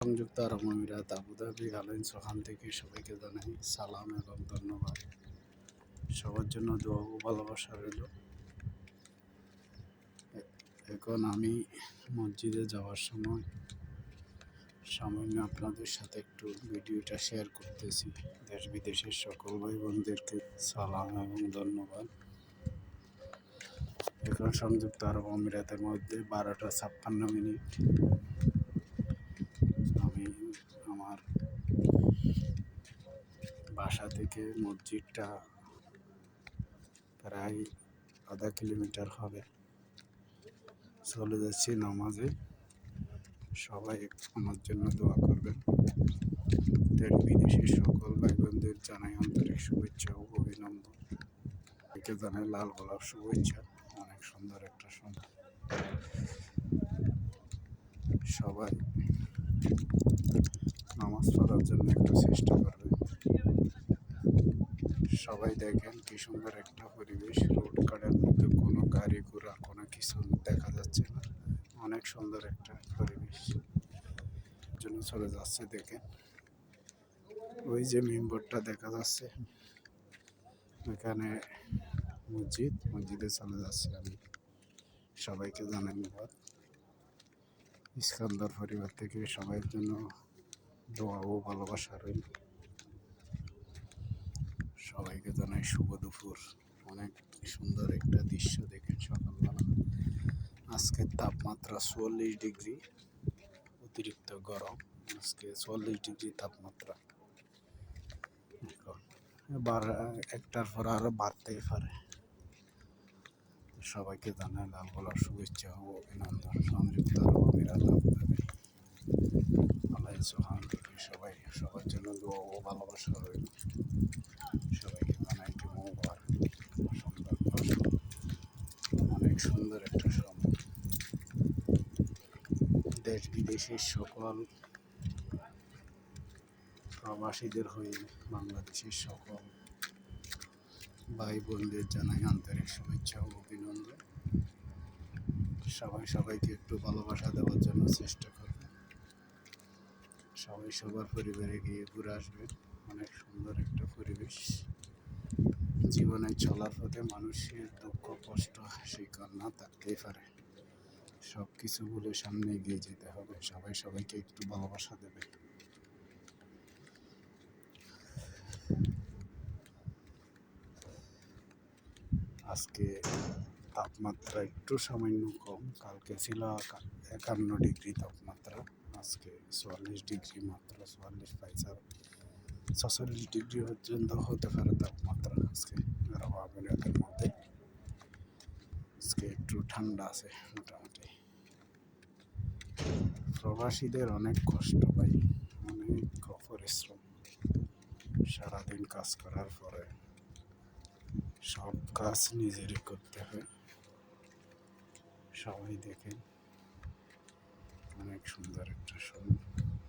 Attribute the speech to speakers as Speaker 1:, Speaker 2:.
Speaker 1: সংযুক্ত আরব আমিরাত Abu Dhabi airlines ওখান থেকে সবাইকে জানাই সালাম এবং ধন্যবাদ। সবার জন্য দোয়া ও ভালোবাসা রইল। এখন আমি মসজিদে যাওয়ার সময় সামান্য আপনাদের সাথে একটু ভিডিওটা শেয়ার করতেছি। দেশ বিদেশের সকল ভাই বোনদেরকে সালাম এবং ধন্যবাদ। এখন সংযুক্ত আরব আমিরাতের মধ্যে 12টা 56 মিনিট। আমি আমার বাসা থেকে মসজিদটা প্রায় আধা কিলোমিটার হবে। চলে যাচ্ছি নামাজে। সবাই আমার জন্য দোয়া করবেন। দেশ বিদেশের সকল ভাই বোনদের জানাই আন্তরিক শুভেচ্ছা ও অভিনন্দন। একে জানাই লাল গোলাপ শুভেচ্ছা। অনেক সুন্দর একটা সময়। সবাই নামাজ পড়ার জন্য একটু চেষ্টা করবেন। সবাই দেখেন কি সুন্দর একটা পরিবেশ। রোড কাটার মধ্যে কোনো গাড়ি ঘোড়া কোনো কিছু দেখা যাচ্ছে না। অনেক সুন্দর একটা পরিবেশ জন্য চলে যাচ্ছে। দেখেন ওই যে মেম্বরটা দেখা যাচ্ছে, এখানে মসজিদে চলে যাচ্ছে আমি। সবাইকে জানাই ধন্যবাদ। ইস্কান্দার পরিবার থেকে সবার জন্য দোয়া ও ভালোবাসা রইল। সবাইকে জানাই শুভ দুপুর। অনেক সুন্দর একটা দৃশ্য দেখেন সকালবেলা। আজকের তাপমাত্রা 44 ডিগ্রি, অতিরিক্ত গরম। আজকে 44 ডিগ্রি তাপমাত্রা। একটার পর আরো বাড়তেই পারে। সবাইকে জানাই লাল গোলাপ শুভেচ্ছা ও অভিনন্দন। সংযুক্ত আরব আমিরাত আবুধাবি এয়ারলাইন্স ওখান থেকে সবার জন্য দোয়া ও ভালোবাসা রইল। সবাইকে জানাই মোবারক। অনেক সুন্দর একটা সময়। দেশ বিদেশের সকল প্রবাসীদের হয়ে বাংলাদেশের সকল ভাই বোনদের জানাই আন্তরিক শুভেচ্ছা ও অভিনন্দন। সবাইকে একটু ভালোবাসা দেওয়ার জন্য চেষ্টা করবেন। সবাই সবার পরিবারে গিয়ে ঘুরে আসবেন। অনেক সুন্দর একটা পরিবেশ। জীবনে চলার পথে মানুষের দুঃখ কষ্ট হাসি কান্না থাকতেই পারে। সব কিছু ভুলে সামনে এগিয়ে যেতে হবে। সবাইকে একটু ভালোবাসা দেবে। আজকে তাপমাত্রা একটু সামান্য কম। কালকে ছিল 51 ডিগ্রি তাপমাত্রা। আজকে 44 ডিগ্রি, মাত্র 44 পাইছে। 46 ডিগ্রি পর্যন্ত হতে পারে তাপমাত্রা আজকে আরব আমিরাতের মধ্যে। আজকে একটু ঠান্ডা আছে মোটামুটি। প্রবাসীদের অনেক কষ্ট পাই, অনেক পরিশ্রম। সারাদিন কাজ করার পরে সব কাজ নিজেরই করতে হয়। সবাই দেখেন অনেক সুন্দর একটা সময়।